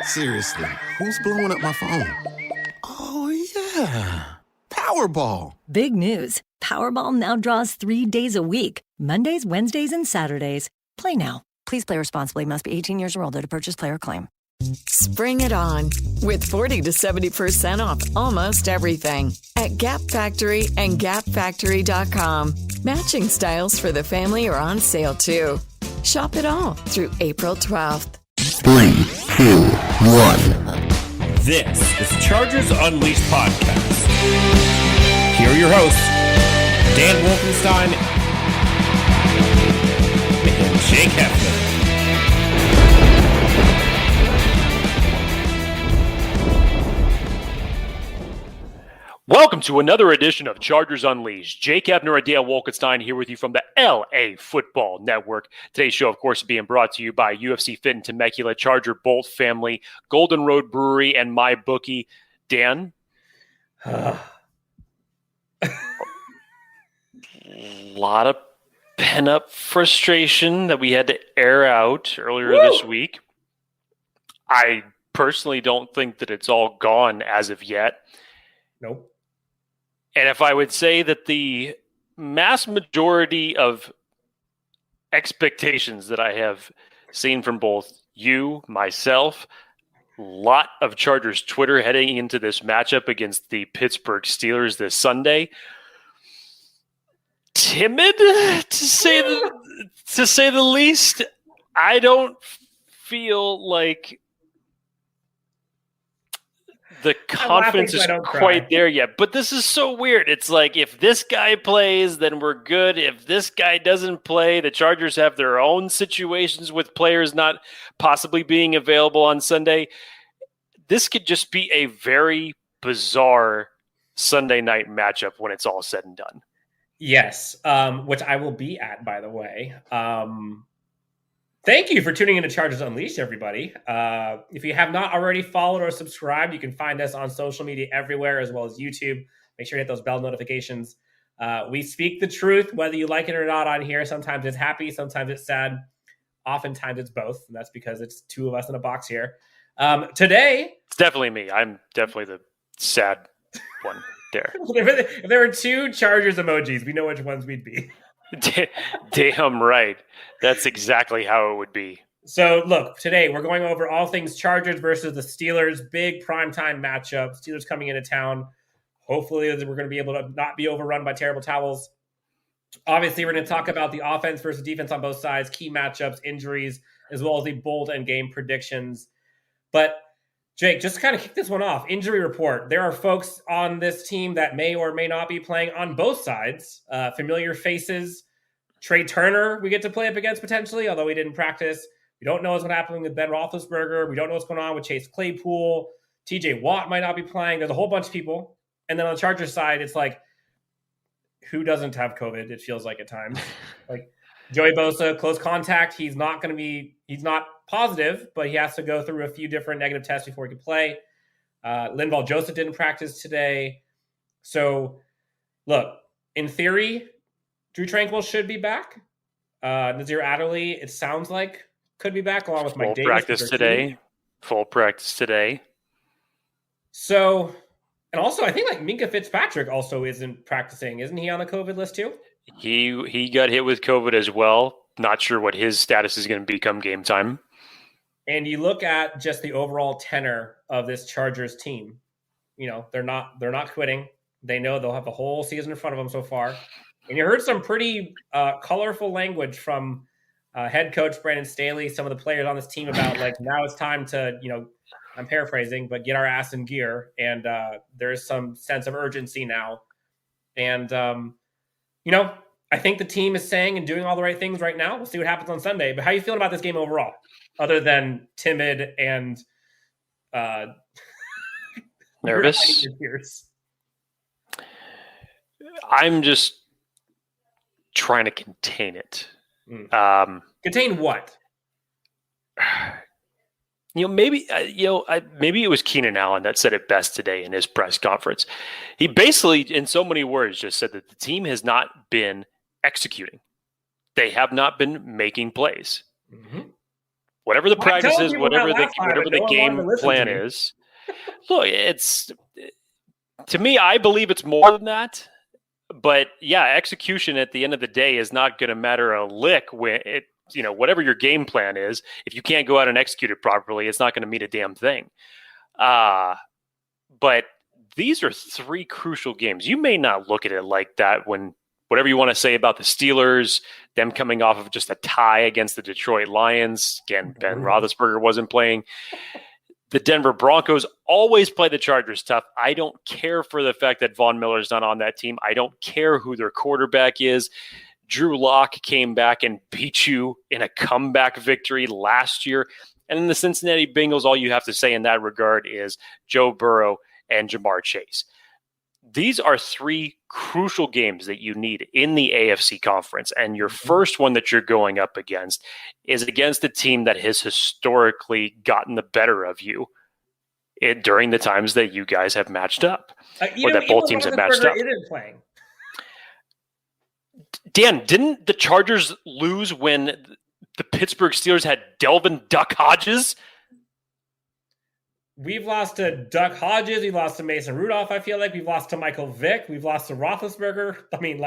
Seriously, who's blowing up my phone? Oh, yeah. Powerball. Big news. Powerball now draws 3 days a week, Mondays, Wednesdays, and Saturdays. Play now. Please play responsibly. Must be 18 years or older to purchase player claim. Spring it on with 40 to 70% off almost everything at Gap Factory and gapfactory.com. Matching styles for the family are on sale too. Shop it all through April 12th. 3, 2, 1. This is the Chargers Unleashed podcast. Here are your hosts, Dan Wolkenstein and Jake Hefner. Welcome to another edition of Chargers Unleashed. Jake Hefner and Dan Wolkenstein here with you from the LAFB Network. Today's show, of course, is being brought to you by UFC Fit in Temecula, Charger Bolt Family, Golden Road Brewery, and MyBookie. Dan? A lot of pent-up frustration that we had to air out earlier this week. I personally don't think that it's all gone as of yet. Nope. And if I would say that the mass majority of expectations that I have seen from both you, myself, a lot of Chargers Twitter heading into this matchup against the Pittsburgh Steelers this Sunday, timid to say the least. I don't feel like the confidence is quite there yet, but this is so weird. It's like, if this guy plays, then we're good. If this guy doesn't play, the Chargers have their own situations with players not possibly being available on Sunday. This could just be a very bizarre Sunday night matchup when it's all said and done. Yes, which I will be at, by the way. Thank you for tuning in to Chargers Unleashed, everybody. If you have not already followed or subscribed, you can find us on social media everywhere, as well as YouTube. Make sure to hit those bell notifications. We speak the truth, whether you like it or not on here. Sometimes it's happy, sometimes it's sad. Oftentimes it's both, and that's because it's two of us in a box here. Today... It's definitely me. I'm definitely the sad one there. If there were two Chargers emojis, we know which ones we'd be. Damn right. That's exactly how it would be. So, look, today we're going over all things Chargers versus the Steelers. Big primetime matchup. Steelers coming into town. Hopefully, we're going to be able to not be overrun by terrible towels. Obviously, we're going to talk about the offense versus defense on both sides, key matchups, injuries, as well as the bold end game predictions. But, Jake, just to kind of kick this one off, injury report. There are folks on this team that may or may not be playing on both sides. Familiar faces. Trey Turner we get to play up against potentially, although he didn't practice. We don't know what's going to happen with Ben Roethlisberger. We don't know what's going on with Chase Claypool. TJ Watt might not be playing. There's a whole bunch of people. And then on the Chargers side, it's like, who doesn't have COVID? It feels like at times. Like Joey Bosa, close contact. He's not positive, but he has to go through a few different negative tests before he can play. Linval Joseph didn't practice today. So, look, in theory, Drew Tranquill should be back. Nazir Adderley, it sounds like, could be back, along with Mike Davis. Full practice today. So, and also, I think like Minka Fitzpatrick also isn't practicing. Isn't he on the COVID list too? He got hit with COVID as well. Not sure what his status is going to be come game time. And you look at just the overall tenor of this Chargers team. You know, they're not quitting. They know they'll have the whole season in front of them so far. And you heard some pretty colorful language from head coach Brandon Staley, some of the players on this team about like, now it's time to, I'm paraphrasing, but get our ass in gear. And there's some sense of urgency now. And, I think the team is saying and doing all the right things right now. We'll see what happens on Sunday. But how are you feeling about this game overall, other than timid and nervous? I'm just trying to contain it. Contain what? Maybe it was Keenan Allen that said it best today in his press conference. He basically, in so many words, just said that the team has not been executing. They have not been making plays. Mm-hmm. Whatever the practice is, whatever the game plan is. Look, to me, I believe it's more than that. But yeah, execution at the end of the day is not going to matter a lick when whatever your game plan is. If you can't go out and execute it properly, it's not going to mean a damn thing. But these are 3 crucial games. You may not look at it like that when whatever you want to say about the Steelers, them coming off of just a tie against the Detroit Lions. Again, Ben Roethlisberger wasn't playing. The Denver Broncos always play the Chargers tough. I don't care for the fact that Von Miller's not on that team. I don't care who their quarterback is. Drew Lock came back and beat you in a comeback victory last year. And in the Cincinnati Bengals, all you have to say in that regard is Joe Burrow and Jamar Chase. These are 3 crucial games that you need in the AFC conference. And your first one that you're going up against is against a team that has historically gotten the better of you during the times that you guys have matched up. Or that both teams have matched up. Playing. Dan, didn't the Chargers lose when the Pittsburgh Steelers had Delvin Duck Hodges? We've lost to Duck Hodges. We've lost to Mason Rudolph, I feel like. We've lost to Michael Vick. We've lost to Roethlisberger. I mean,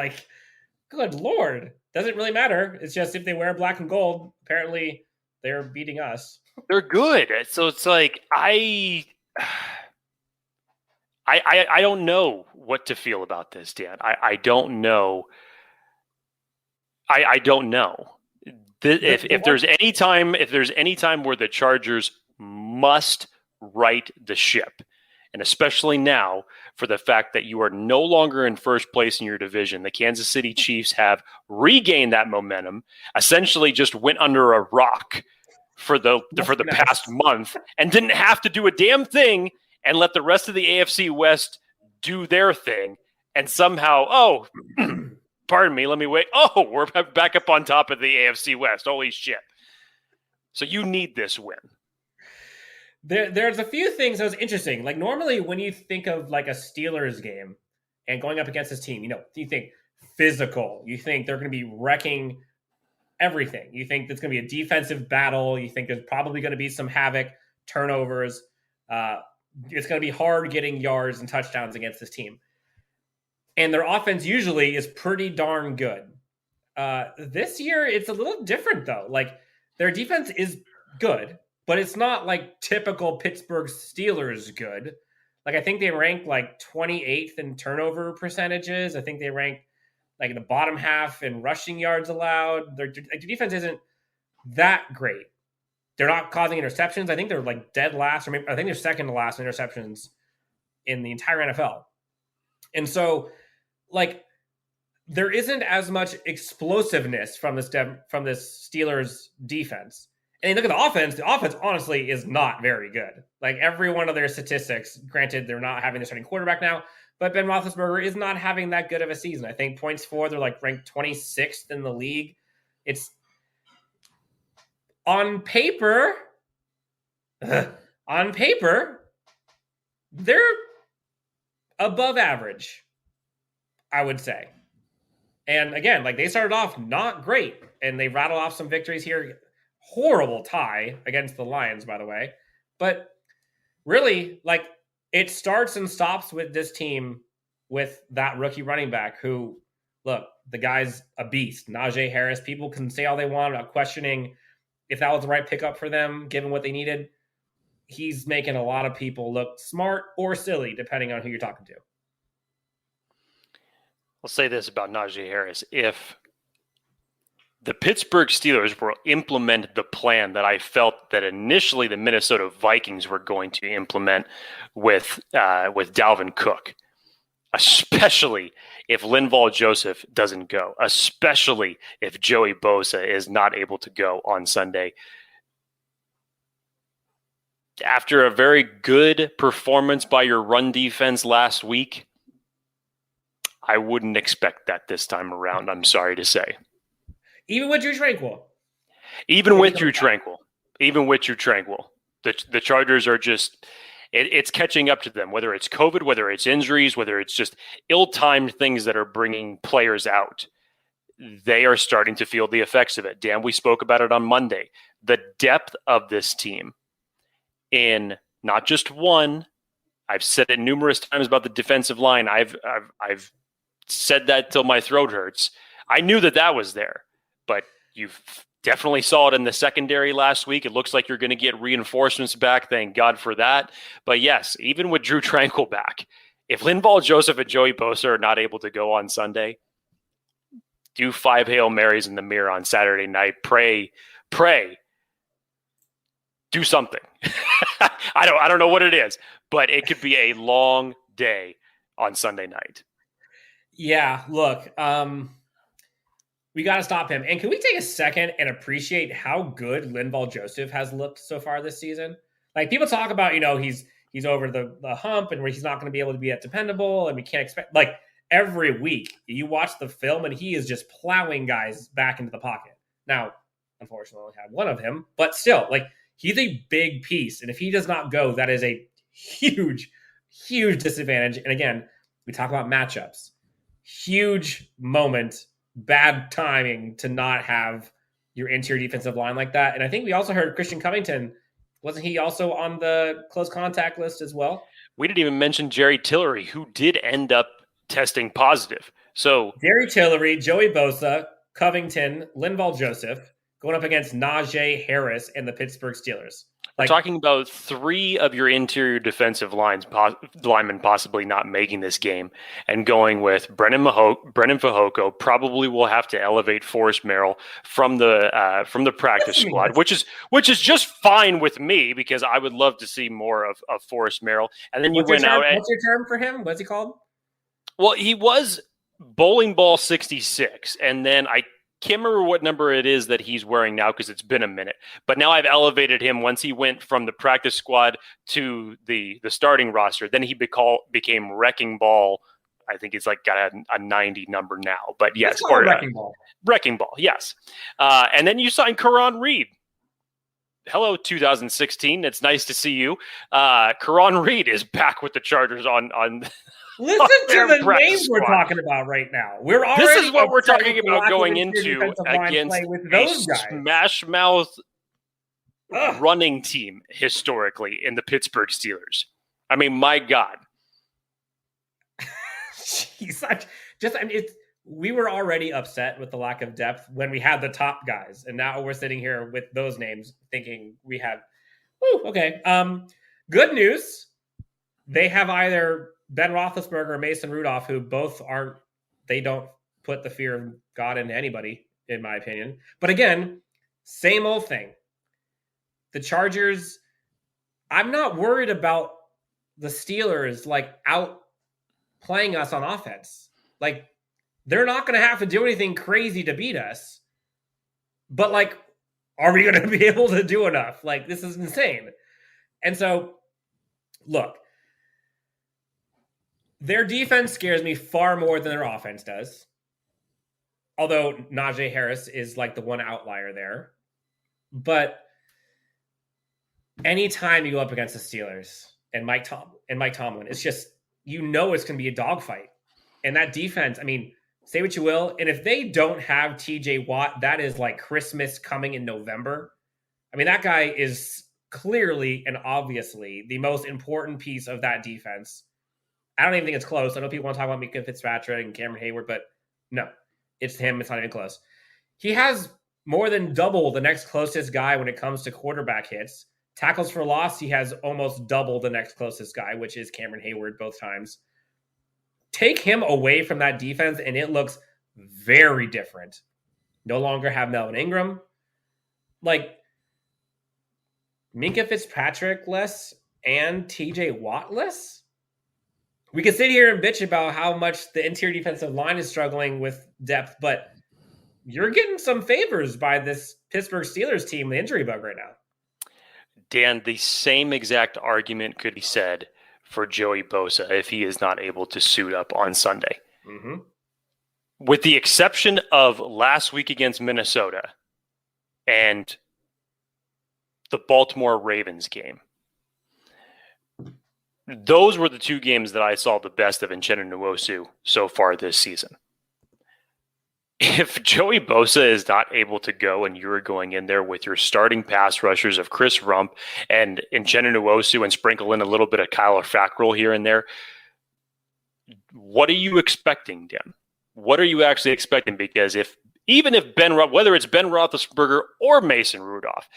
good Lord. Doesn't really matter. It's just if they wear black and gold, apparently they're beating us. They're good. So it's like, I don't know what to feel about this, Dan. I don't know. I don't know. If there's any time where the Chargers must right the ship, and especially now for the fact that you are no longer in first place in your division, the Kansas City Chiefs have regained that momentum, essentially just went under a rock for the past month and didn't have to do a damn thing and let the rest of the AFC West do their thing, and somehow, pardon me, let me wait. Oh, we're back up on top of the AFC West. Holy shit. So you need this win. There's a few things that was interesting. Like normally when you think of like a Steelers game and going up against this team, you think physical. You think they're going to be wrecking everything. You think it's going to be a defensive battle. You think there's probably going to be some havoc, turnovers. It's going to be hard getting yards and touchdowns against this team. And their offense usually is pretty darn good. This year, it's a little different, though. Like, their defense is good, but it's not like typical Pittsburgh Steelers good. Like, I think they rank like 28th in turnover percentages. I think they rank like in the bottom half in rushing yards allowed. Their defense isn't that great. They're not causing interceptions. I think they're like dead last, or maybe I think they're second to last in interceptions in the entire NFL. And so, like, there isn't as much explosiveness from this Steelers defense. And you look at the offense. The offense, honestly, is not very good. Like, every one of their statistics, granted, they're not having their starting quarterback now, but Ben Roethlisberger is not having that good of a season. I think points for, they're like ranked 26th in the league. It's on paper, they're above average, I would say. And again, like, they started off not great, and they rattled off some victories here. Horrible tie against the Lions, by the way. But really, like, it starts and stops with this team with that rookie running back who, look, the guy's a beast. Najee Harris, people can say all they want about questioning if that was the right pickup for them, given what they needed. He's making a lot of people look smart or silly, depending on who you're talking to. I'll say this about Najee Harris. If the Pittsburgh Steelers will implement the plan that I felt that initially the Minnesota Vikings were going to implement with Dalvin Cook, especially if Linval Joseph doesn't go, especially if Joey Bosa is not able to go on Sunday. After a very good performance by your run defense last week, I wouldn't expect that this time around, I'm sorry to say. Even with Drew Tranquill. Even with Drew Tranquill. The Chargers are just, it's catching up to them, whether it's COVID, whether it's injuries, whether it's just ill-timed things that are bringing players out. They are starting to feel the effects of it. Dan, we spoke about it on Monday. the depth of this team in not just one. I've said it numerous times about the defensive line. I've said that till my throat hurts. I knew that was there, but you've definitely saw it in the secondary last week. It looks like you're going to get reinforcements back. Thank God for that. But yes, even with Drew Tranquill back, if Linval Joseph and Joey Bosa are not able to go on Sunday, do 5 Hail Marys in the mirror on Saturday night. Pray, do something. I don't know what it is, but it could be a long day on Sunday night. Yeah, look, we got to stop him. And can we take a second and appreciate how good Linval Joseph has looked so far this season? Like, people talk about, he's over the hump and where he's not going to be able to be that dependable, and we can't expect, like, every week you watch the film and he is just plowing guys back into the pocket. Now, unfortunately, I only had one of him, but still, like, he's a big piece. And if he does not go, that is a huge, huge disadvantage. And again, we talk about matchups. Huge moment, bad timing to not have your interior defensive line like that. And I think we also heard Christian Covington. Wasn't he also on the close contact list as well? We didn't even mention Jerry Tillery, who did end up testing positive. So Jerry Tillery, Joey Bosa, Covington, Linval Joseph going up against Najee Harris and the Pittsburgh Steelers. We're talking about 3 of your interior defensive linemen possibly not making this game, and going with Brennan Fehoko. Probably will have to elevate Forrest Merrill from the practice squad, which is just fine with me, because I would love to see more of Forrest Merrill. And then what's your term for him? What's he called? Well, he was Bowling Ball 66, and then I can't remember what number it is that he's wearing now, because it's been a minute. But now I've elevated him once he went from the practice squad to the starting roster. Then he became Wrecking Ball. I think it's like got a 90 number now. But yes, or Wrecking Ball. Wrecking Ball, yes. And then you signed Karan Reed. Hello, 2016. It's nice to see you. Karan Reed is back with the Chargers on Listen to the names we're talking about right now. This is what we're talking about going into against a smash mouth running team historically in the Pittsburgh Steelers. I mean, my God. Jeez, we were already upset with the lack of depth when we had the top guys, and now we're sitting here with those names thinking we have. Okay. Good news. They have either Ben Roethlisberger or Mason Rudolph, who both they don't put the fear of God into anybody, in my opinion. But again, same old thing. The Chargers, I'm not worried about the Steelers, like, out playing us on offense. Like, they're not going to have to do anything crazy to beat us. But, like, are we going to be able to do enough? Like, this is insane. And so, look, their defense scares me far more than their offense does. Although Najee Harris is like the one outlier there. But anytime you go up against the Steelers and Mike Tomlin, it's just, it's going to be a dogfight. And that defense, I mean, say what you will. And if they don't have TJ Watt, that is like Christmas coming in November. I mean, that guy is clearly and obviously the most important piece of that defense. I don't even think it's close. I know people want to talk about Mika Fitzpatrick and Cameron Hayward, but no, it's him. It's not even close. He has more than double the next closest guy when it comes to quarterback hits. Tackles for loss, he has almost double the next closest guy, which is Cameron Hayward both times. Take him away from that defense, and it looks very different. No longer have Melvin Ingram. Like, Minka Fitzpatrick less and TJ Watt less? We can sit here and bitch about how much the interior defensive line is struggling with depth, but you're getting some favors by this Pittsburgh Steelers team, the injury bug right now. Dan, the same exact argument could be said for Joey Bosa if he is not able to suit up on Sunday. Mm-hmm. With the exception of last week against Minnesota and the Baltimore Ravens game, those were the 2 games that I saw the best of Uchenna Nwosu so far this season. If Joey Bosa is not able to go and you're going in there with your starting pass rushers of Chris Rump and Uchenna Nwosu and sprinkle in a little bit of Kyler Fackrell here and there, what are you expecting, Dan? What are you actually expecting? Because even if whether it's Ben Roethlisberger or Mason Rudolph,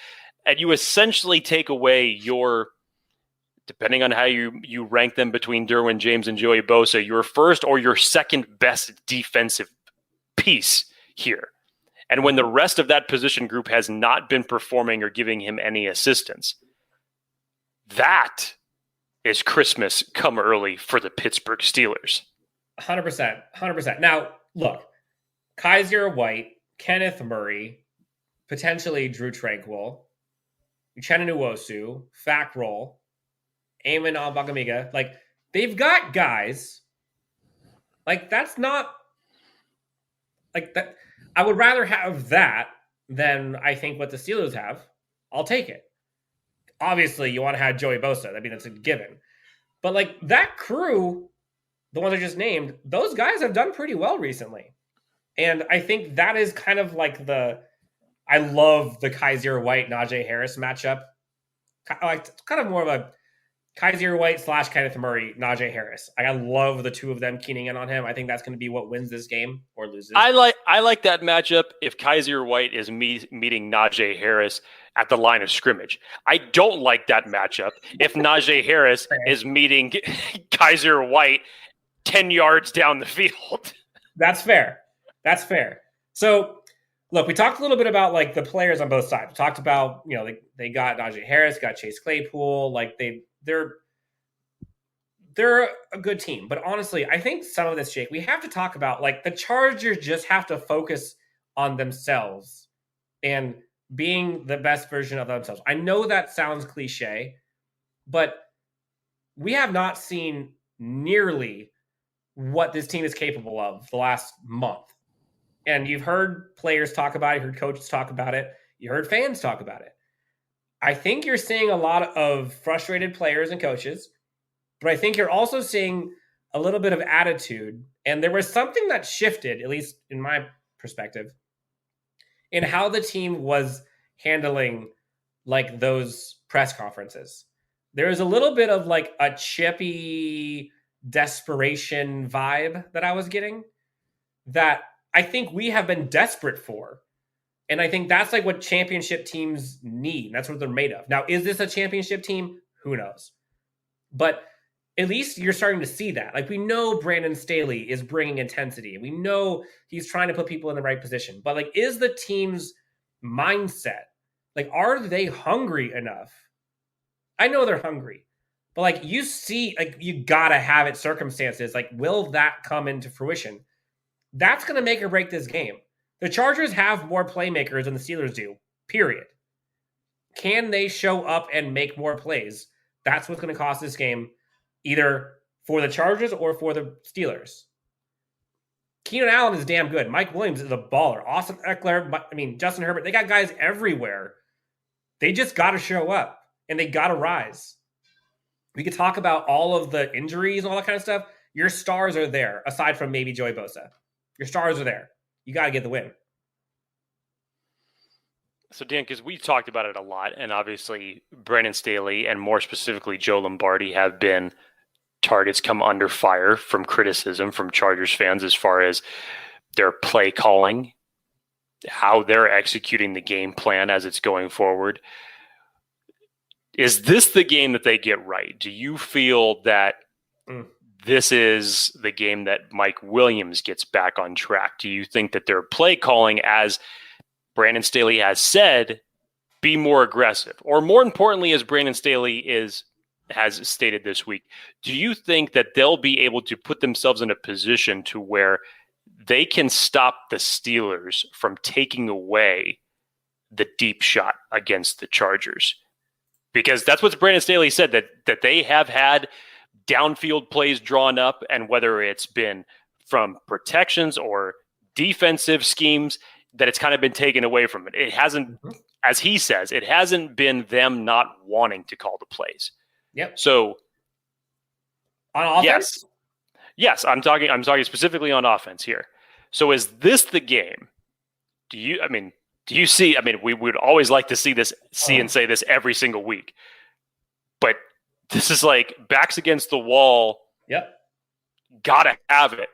and you essentially take away your, depending on how you rank them between Derwin James and Joey Bosa, your first or your second best defensive piece here. And when the rest of that position group has not been performing or giving him any assistance, that is Christmas come early for the Pittsburgh Steelers. 100%. 100%. Now, look, Kaiser White, Kenneth Murray, potentially Drew Tranquil, Uchenna Nwosu, Fackrell, Eamon Albagamiga, like, they've got guys. Like, that's not like that. I would rather have that than I think what the Steelers have. I'll take it. Obviously, you want to have Joey Bosa. I mean, that's a given. But like that crew, the ones I just named, those guys have done pretty well recently. And I think that is kind of like I love the Kaiser White, Najee Harris matchup. It's kind of more of a Kaiser White / Kenneth Murray, Najee Harris. I love the two of them keying in on him. I think that's going to be what wins this game or loses. I like that matchup if Kaiser White is meeting Najee Harris at the line of scrimmage. I don't like that matchup if Najee Harris is meeting Kaiser White 10 yards down the field. That's fair. That's fair. So, look, we talked a little bit about like the players on both sides. We talked about, they got Najee Harris, got Chase Claypool, like they're a good team. But honestly, I think some of this, Jake, we have to talk about, like, the Chargers just have to focus on themselves and being the best version of themselves. I know that sounds cliche, but we have not seen nearly what this team is capable of the last month. And you've heard players talk about it, you heard coaches talk about it, you heard fans talk about it. I think you're seeing a lot of frustrated players and coaches, but I think you're also seeing a little bit of attitude. And there was something that shifted, at least in my perspective, in how the team was handling like those press conferences. There was a little bit of like a chippy desperation vibe that I was getting that I think we have been desperate for. And I think that's like what championship teams need. That's what they're made of. Now, is this a championship team? Who knows? But at least you're starting to see that. Like, we know Brandon Staley is bringing intensity. We know he's trying to put people in the right position. But like, is the team's mindset, like, are they hungry enough? I know they're hungry. But like, you see, like, you gotta have it circumstances. Like, will that come into fruition? That's going to make or break this game. The Chargers have more playmakers than the Steelers do, period. Can they show up and make more plays? That's what's going to cost this game, either for the Chargers or for the Steelers. Keenan Allen is damn good. Mike Williams is a baller. Austin Eckler, Justin Herbert. They got guys everywhere. They just got to show up, and they got to rise. We could talk about all of the injuries and all that kind of stuff. Your stars are there, aside from maybe Joey Bosa. Your stars are there. You got to get the win. So, Dan, because we talked about it a lot, and obviously Brandon Staley and more specifically Joe Lombardi have been targets come under fire from criticism from Chargers fans as far as their play calling, how they're executing the game plan as it's going forward. Is this the game that they get right? Do you feel that this is the game that Mike Williams gets back on track? Do you think that their play calling, as Brandon Staley has said, be more aggressive? Or more importantly, as Brandon Staley has stated this week, do you think that they'll be able to put themselves in a position to where they can stop the Steelers from taking away the deep shot against the Chargers? Because that's what Brandon Staley said, that they have had downfield plays drawn up, and whether it's been from protections or defensive schemes, that it's kind of been taken away from it. It hasn't, as he says, it hasn't been them not wanting to call the plays. Yep. So on offense? Yes, I'm talking specifically on offense here. So is this the game? Do you see, we would always like to see and say this every single week, but this is like backs against the wall. Yep. Gotta have it.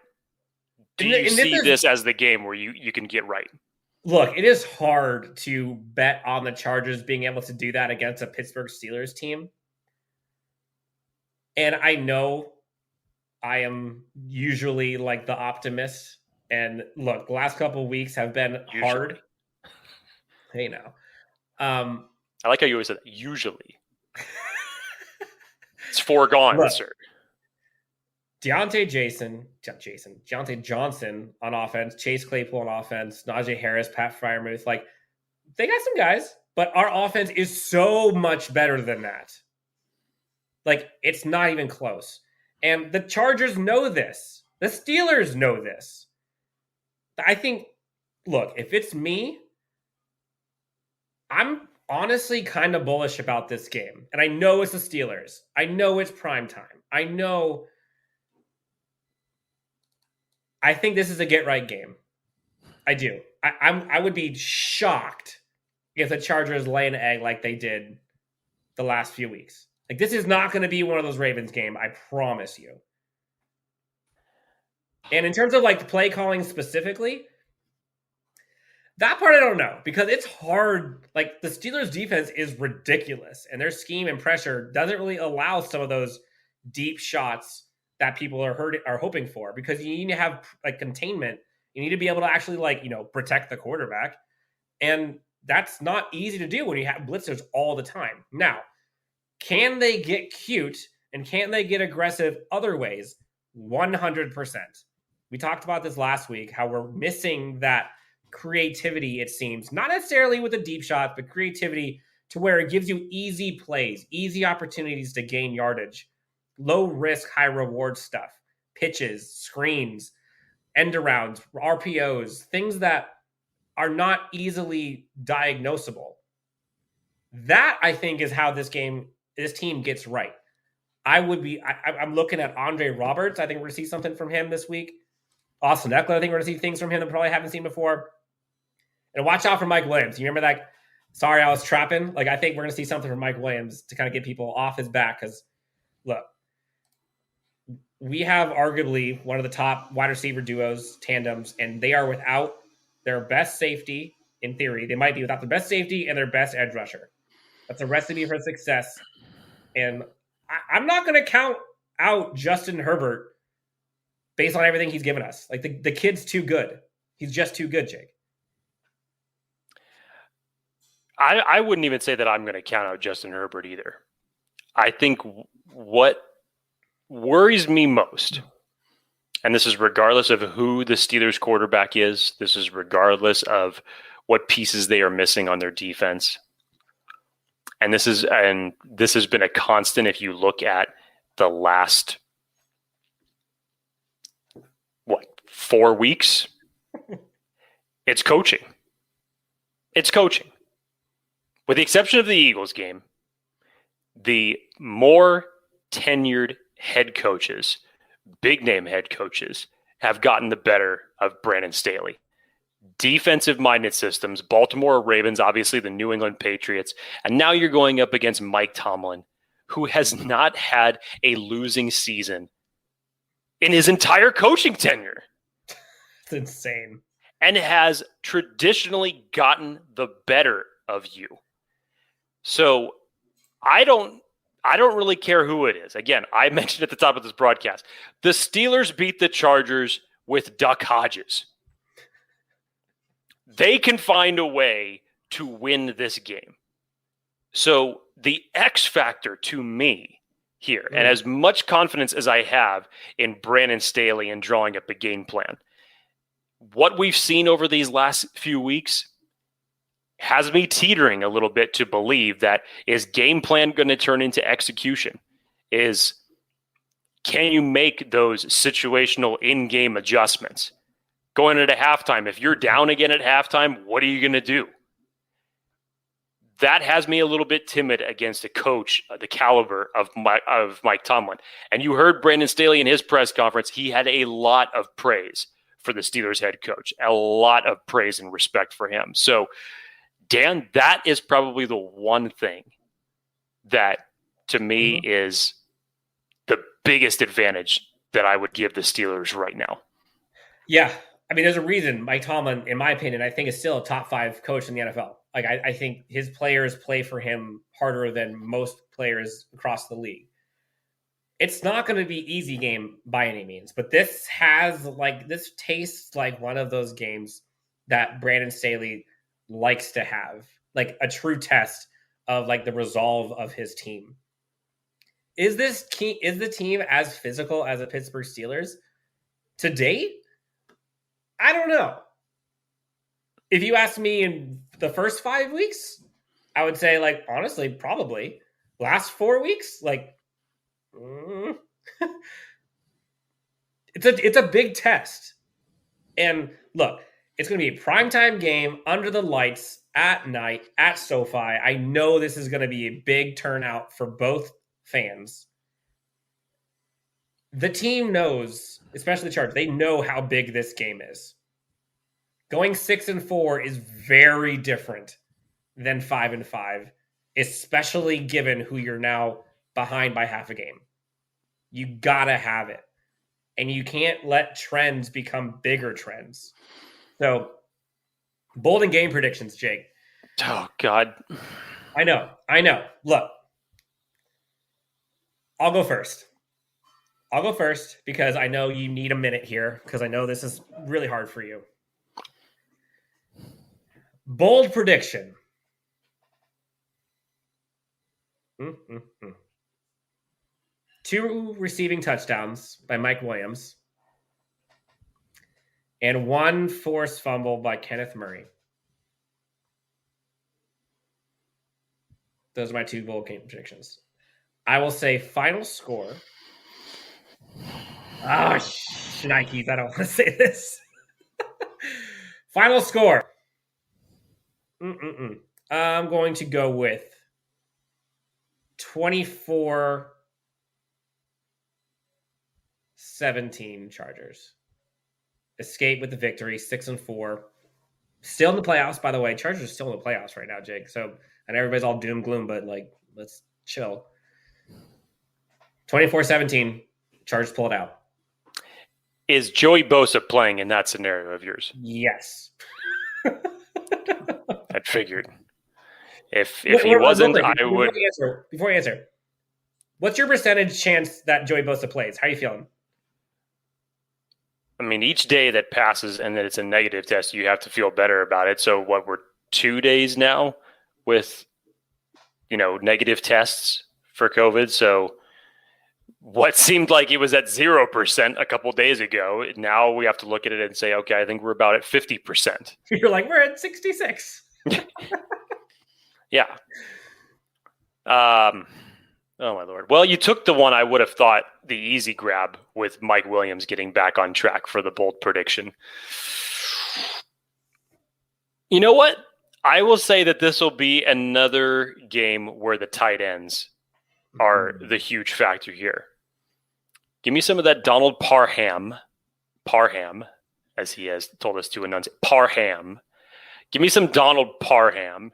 Do you see this as the game where you can get right? Look, it is hard to bet on the Chargers being able to do that against a Pittsburgh Steelers team. And I know I am usually like the optimist. And look, the last couple of weeks have been hard. Hey, now. I like how you always said that. Usually. It's foregone, sir. Deontay Johnson on offense, Chase Claypool on offense, Najee Harris, Pat Freiermuth. Like, they got some guys, but our offense is so much better than that. Like, it's not even close. And the Chargers know this. The Steelers know this. I think, look, if it's me, I'm honestly kind of bullish about this game. And I know it's the Steelers. I know it's prime time. I think this is a get-right game. I do. I would be shocked if the Chargers lay an egg like they did the last few weeks. Like, this is not going to be one of those Ravens game, I promise you. And in terms of, like, the play calling specifically, that part I don't know, because it's hard. Like, the Steelers' defense is ridiculous, and their scheme and pressure doesn't really allow some of those deep shots that people are hoping for, because you need to have like containment. You need to be able to actually protect the quarterback. And that's not easy to do when you have blitzers all the time. Now, can they get cute and can they get aggressive other ways? 100%. We talked about this last week, how we're missing that creativity, it seems, not necessarily with the deep shots, but creativity to where it gives you easy plays, easy opportunities to gain yardage. Low risk, high reward stuff, pitches, screens, end arounds, RPOs, things that are not easily diagnosable. That, I think, is how this team gets right. I'm looking at Andre Roberts. I think we're going to see something from him this week. Austin Eckler, I think we're going to see things from him that we probably haven't seen before. And watch out for Mike Williams. You remember that? Sorry, I was trapping. Like, I think we're going to see something from Mike Williams to kind of get people off his back, because, look, we have arguably one of the top wide receiver duos, tandems, and they are without their best safety. In theory, they might be without their best safety and their best edge rusher. That's a recipe for success. And I'm not going to count out Justin Herbert based on everything he's given us. Like, the kid's too good. He's just too good, Jake. I wouldn't even say that I'm going to count out Justin Herbert either. I think what worries me most, and this is regardless of who the Steelers quarterback is, this is regardless of what pieces they are missing on their defense, and this has been a constant if you look at the last 4 weeks. It's coaching. With the exception of the Eagles game, the more tenured head coaches, big name head coaches, have gotten the better of Brandon Staley. Defensive-minded systems, Baltimore Ravens, obviously the New England Patriots, and now you're going up against Mike Tomlin, who has not had a losing season in his entire coaching tenure. It's insane. And has traditionally gotten the better of you. So I don't really care who it is. Again, I mentioned at the top of this broadcast, the Steelers beat the Chargers with Duck Hodges. They can find a way to win this game. So the X factor to me here, and as much confidence as I have in Brandon Staley and drawing up a game plan, what we've seen over these last few weeks has me teetering a little bit to believe that is game plan going to turn into execution? Can you make those situational in-game adjustments? Going into halftime, if you're down again at halftime, what are you going to do? That has me a little bit timid against a coach the caliber of Mike Tomlin. And you heard Brandon Staley in his press conference. He had a lot of praise for the Steelers head coach. A lot of praise and respect for him. So, Dan, that is probably the one thing that, to me, is the biggest advantage that I would give the Steelers right now. Yeah. I mean, there's a reason Mike Tomlin, in my opinion, I think is still a top 5 coach in the NFL. Like, I think his players play for him harder than most players across the league. It's not going to be easy game by any means, but this tastes like one of those games that Brandon Staley likes to have, like a true test of like the resolve of his team. Is the team as physical as the Pittsburgh Steelers to date? I don't know. If you asked me in the first 5 weeks, I would say, like, honestly, probably. Last 4 weeks, like, it's a big test. And look, it's going to be a primetime game under the lights at night at SoFi. I know this is going to be a big turnout for both fans. The team knows, especially the Chargers, they know how big this game is. Going 6-4 is very different than 5-5, especially given who you're now behind by half a game. You gotta have it. And you can't let trends become bigger trends. So, bold and game predictions, Jake. Oh, God. I know. Look, I'll go first because I know you need a minute here because I know this is really hard for you. Bold prediction. 2 receiving touchdowns by Mike Williams and 1 forced fumble by Kenneth Murray. Those are my 2 bold game predictions. I will say final score. Shnikes, I don't want to say this. Final score. I'm going to go with 24-17 Chargers. Escape with the victory, 6-4. Still in the playoffs, by the way. Chargers are still in the playoffs right now, Jake. So, and everybody's all doom gloom, but like, let's chill. 24-17, Chargers pull it out. Is Joey Bosa playing in that scenario of yours? Yes. I figured. If he wasn't, I would. Before you answer, what's your percentage chance that Joey Bosa plays? How are you feeling? I mean, each day that passes and that it's a negative test, you have to feel better about it. So we're 2 days now with, negative tests for COVID. So what seemed like it was at 0% a couple days ago, now we have to look at it and say, okay, I think we're about at 50%. You're like, we're at 66. Yeah. Oh my Lord. Well, you took the one I would have thought the easy grab with Mike Williams getting back on track for the bold prediction. You know what? I will say that this will be another game where the tight ends are the huge factor here. Give me some of that Donald Parham, as he has told us to enunciate, Parham. Give me some Donald Parham.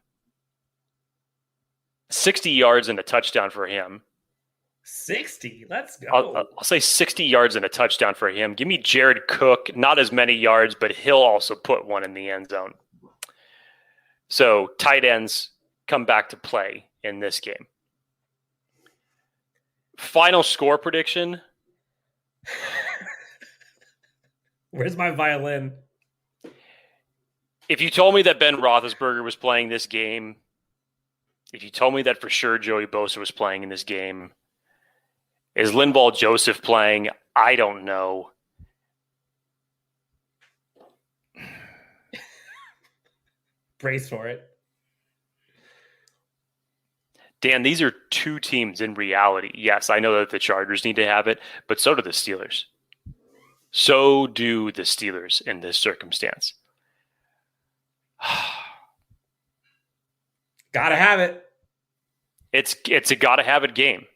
60 yards and a touchdown for him. 60? Let's go. I'll say 60 yards and a touchdown for him. Give me Jared Cook. Not as many yards, but he'll also put one in the end zone. So tight ends come back to play in this game. Final score prediction. Where's my violin? If you told me that Ben Roethlisberger was playing this game, if you told me that for sure Joey Bosa was playing in this game, is Linval Joseph playing? I don't know. Brace for it. Dan, these are 2 teams in reality. Yes, I know that the Chargers need to have it, but so do the Steelers. So do the Steelers in this circumstance. Gotta have it. It's a gotta have it game.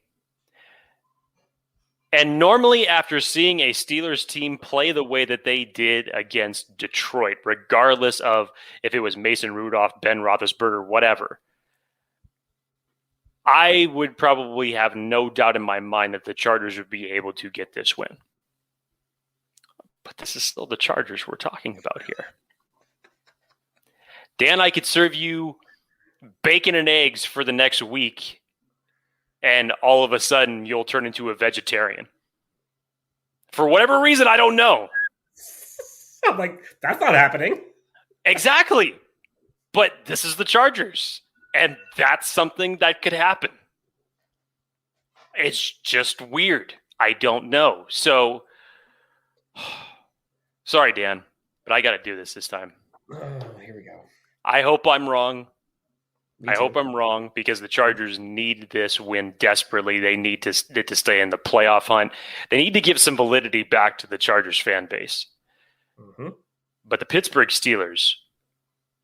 And normally after seeing a Steelers team play the way that they did against Detroit, regardless of if it was Mason Rudolph, Ben Roethlisberger, whatever, I would probably have no doubt in my mind that the Chargers would be able to get this win. But this is still the Chargers we're talking about here. Dan, I could serve you bacon and eggs for the next week, and all of a sudden you'll turn into a vegetarian. For whatever reason, I don't know. I'm like, that's not happening. Exactly. But this is the Chargers, and that's something that could happen. It's just weird. I don't know. So, sorry, Dan, but I got to do this time. Oh, here we go. I hope I'm wrong. I hope I'm wrong, because the Chargers need this win desperately. They need to stay in the playoff hunt. They need to give some validity back to the Chargers fan base. Mm-hmm. But the Pittsburgh Steelers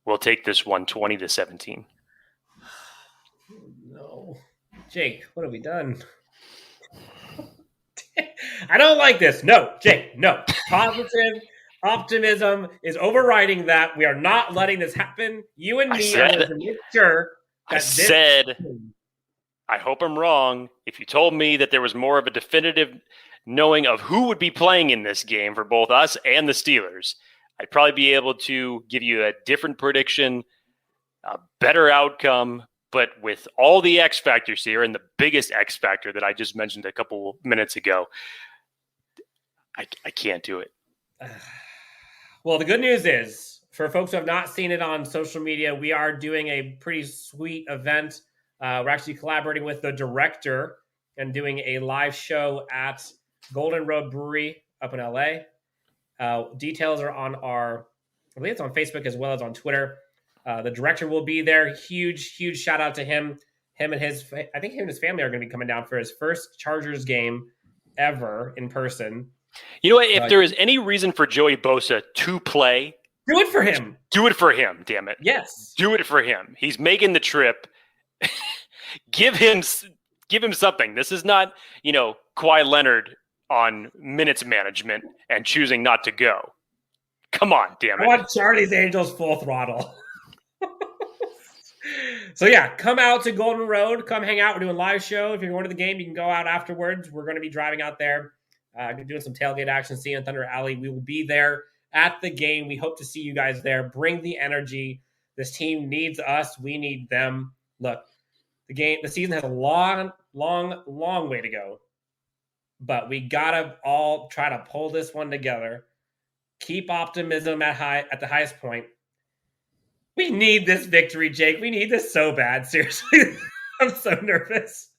will take this one 20-17. No. Jake, what have we done? I don't like this. No, Jake, no. Positive optimism is overriding that. We are not letting this happen. You and me are going to make sure that I hope I'm wrong. If you told me that there was more of a definitive knowing of who would be playing in this game for both us and the Steelers, I'd probably be able to give you a different prediction, a better outcome. But with all the X factors here, and the biggest X factor that I just mentioned a couple minutes ago, I can't do it. Well, the good news is, for folks who have not seen it on social media, we are doing a pretty sweet event. We're actually collaborating with the director and doing a live show at Golden Road Brewery up in LA. Details are on I believe it's on Facebook as well as on Twitter. The director will be there. Huge shout out to him. I think him and his family are going to be coming down for his first Chargers game ever in person. You know what? If there is any reason for Joey Bosa to play, do it for him. Do it for him, damn it. Yes. Do it for him. He's making the trip. Give him something. This is not, Kawhi Leonard on minutes management and choosing not to go. Come on, damn it. I want Charlie's Angels full throttle. So yeah, come out to Golden Road. Come hang out. We're doing a live show. If you're going to the game, you can go out afterwards. We're going to be driving out there. Doing some tailgate action, seeing Thunder Alley. We will be there at the game. We hope to see you guys there. Bring the energy. This team needs us. We need them. Look, the season has a long way to go. But we gotta all try to pull this one together. Keep optimism at the highest point. We need this victory, Jake. We need this so bad. Seriously. I'm so nervous.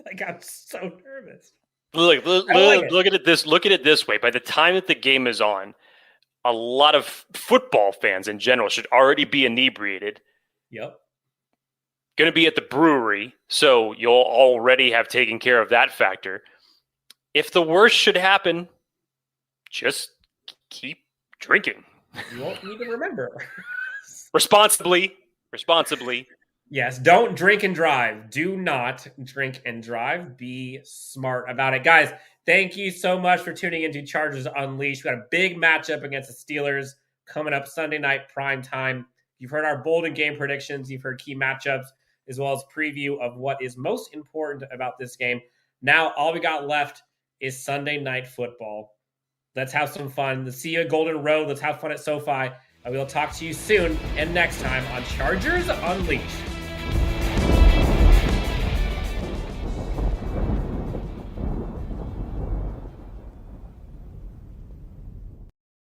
I'm so nervous. Look at it this way. By the time that the game is on, a lot of football fans in general should already be inebriated. Yep. Going to be at the brewery, so you'll already have taken care of that factor. If the worst should happen, just keep drinking. You won't need to remember. Responsibly. Yes, don't drink and drive. Do not drink and drive. Be smart about it. Guys, thank you so much for tuning into Chargers Unleashed. We got a big matchup against the Steelers coming up Sunday night prime time. You've heard our bold and game predictions. You've heard key matchups, as well as preview of what is most important about this game. Now, all we got left is Sunday night football. Let's have some fun. Let's see you at Golden Road. Let's have fun at SoFi. And we'll talk to you soon and next time on Chargers Unleashed.